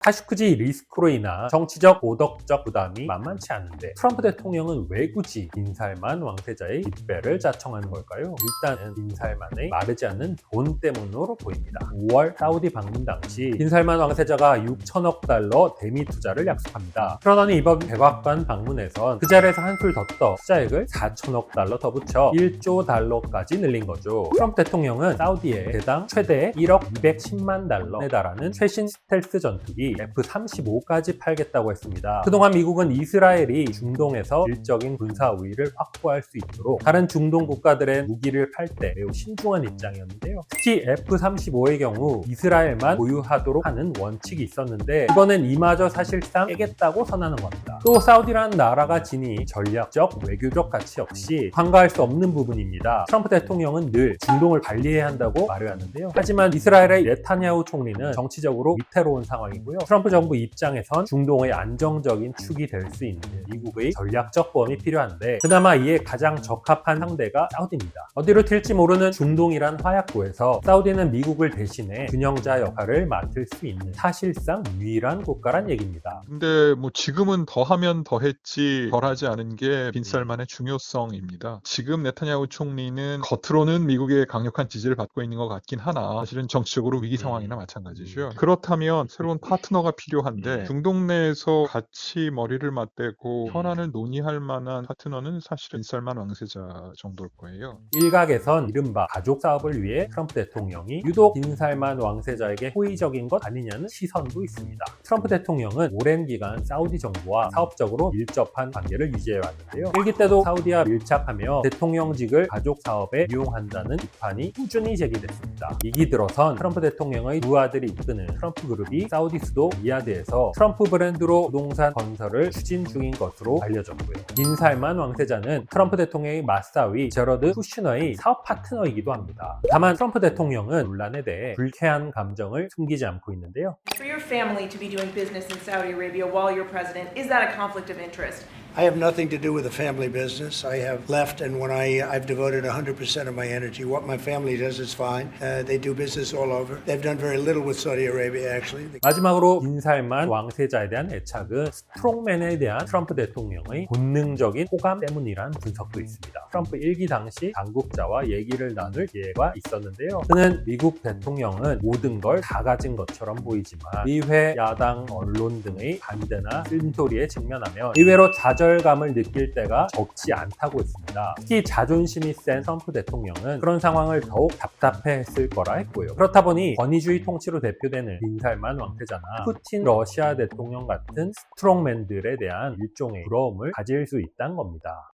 카슈크지 리스크로 인한 정치적, 도덕적 부담이 만만치 않은데 트럼프 대통령은 왜 굳이 빈살만 왕세자의 뒷배를 자청하는 걸까요? 일단은 빈살만의 마르지 않는 돈 때문으로 보입니다. 5월 사우디 방문 당시 빈살만 왕세자가 6천억 달러 대미 투자를 약속합니다. 그러더니 이번 백악관 방문에선 그 자리에서 한술 더 떠 투자액을 4천억 달러 더 붙여 1조 달러까지 늘린 거죠. 트럼프 대통령은 사우디에 대당 최대 1억 210만 달러에 달하는 최신 스텔스 전투기 F-35까지 팔겠다고 했습니다. 그동안 미국은 이스라엘이 중동에서 질적인 군사 우위를 확보할 수 있도록 다른 중동 국가들의 무기를 팔 때 매우 신중한 입장이었는데요. 특히 F-35의 경우 이스라엘만 보유하도록 하는 원칙이 있었는데 이번엔 이마저 사실상 깨겠다고 선언하는 겁니다. 또 사우디라는 나라가 지닌 전략적, 외교적 가치 역시 간과할 수 없는 부분입니다. 트럼프 대통령은 늘 중동을 관리해야 한다고 말을 하는데요. 하지만 이스라엘의 네타냐후 총리는 정치적으로 위태로운 상황이고요. 트럼프 정부 입장에선 중동의 안정적인 축이 될 수 있는 미국의 전략적 보험이 필요한데 그나마 이에 가장 적합한 상대가 사우디입니다. 어디로 튈지 모르는 중동이란 화약고에서 사우디는 미국을 대신해 균형자 역할을 맡을 수 있는 사실상 유일한 국가란 얘기입니다. 근데 뭐 지금은 더하면 더했지 덜하지 않은 게 빈살만의 중요성입니다. 지금 네타냐후 총리는 겉으로는 미국의 강력한 지지를 받고 있는 것 같긴 하나 사실은 정치적으로 위기 상황이나 마찬가지죠. 그렇다면 새로운 파트너가 필요한데 중동 내에서 같이 머리를 맞대고 현안을 논의할 만한 파트너는 사실 빈살만 왕세자 정도일 거예요. 일각에선 이른바 가족 사업을 위해 트럼프 대통령이 유독 빈살만 왕세자에게 호의적인 것 아니냐는 시선도 있습니다. 트럼프 대통령은 오랜 기간 사우디 정부와 사업적으로 밀접한 관계를 유지해왔는데요. 일기 때도 사우디와 밀착하며 대통령직을 가족 사업에 이용한다는 비판이 꾸준히 제기됐습니다. 이기 들어선 트럼프 대통령의 두 아들이 이끄는 트럼프 그룹이 사우디 수도 리야드에서 트럼프 브랜드로 부동산 건설을 추진 중인 것으로 알려졌고요. 빈살만 왕세자는 트럼프 대통령의 맞사위 제러드 쿠슈너의 사업 파트너이기도 합니다. 다만 트럼프 대통령은 논란에 대해 불쾌한 감정을 숨기지 않고 있는데요. For your family to be doing business in Saudi Arabia while you're president, is that a conflict of interest? I have nothing to do with the family business. I have left, and when I've devoted 100% of my energy. What my family does is fine. They do business all over. They've done very little with Saudi Arabia, actually. 마지막으로 빈살만 왕세자에 대한 애착은 스트롱맨에 대한 트럼프 대통령의 본능적인 호감 때문이란 분석도 있습니다. 트럼프 1기 당시 당국자와 얘기를 나눌 기회가 있었는데요. 그는 미국 대통령은 모든 걸 다 가진 것처럼 보이지만 의회, 야당, 언론 등의 반대나 쓴소리에 직면하면 의외로 좌절감을 느낄 때가 적지 않다고 했습니다. 특히 자존심이 센 트럼프 대통령은 그런 상황을 더욱 답답해했을 거라 했고요. 그렇다 보니 권위주의 통치로 대표되는 빈살만 왕세자나 푸틴 러시아 대통령 같은 스트롱맨들에 대한 일종의 부러움을 가질 수 있다는 겁니다.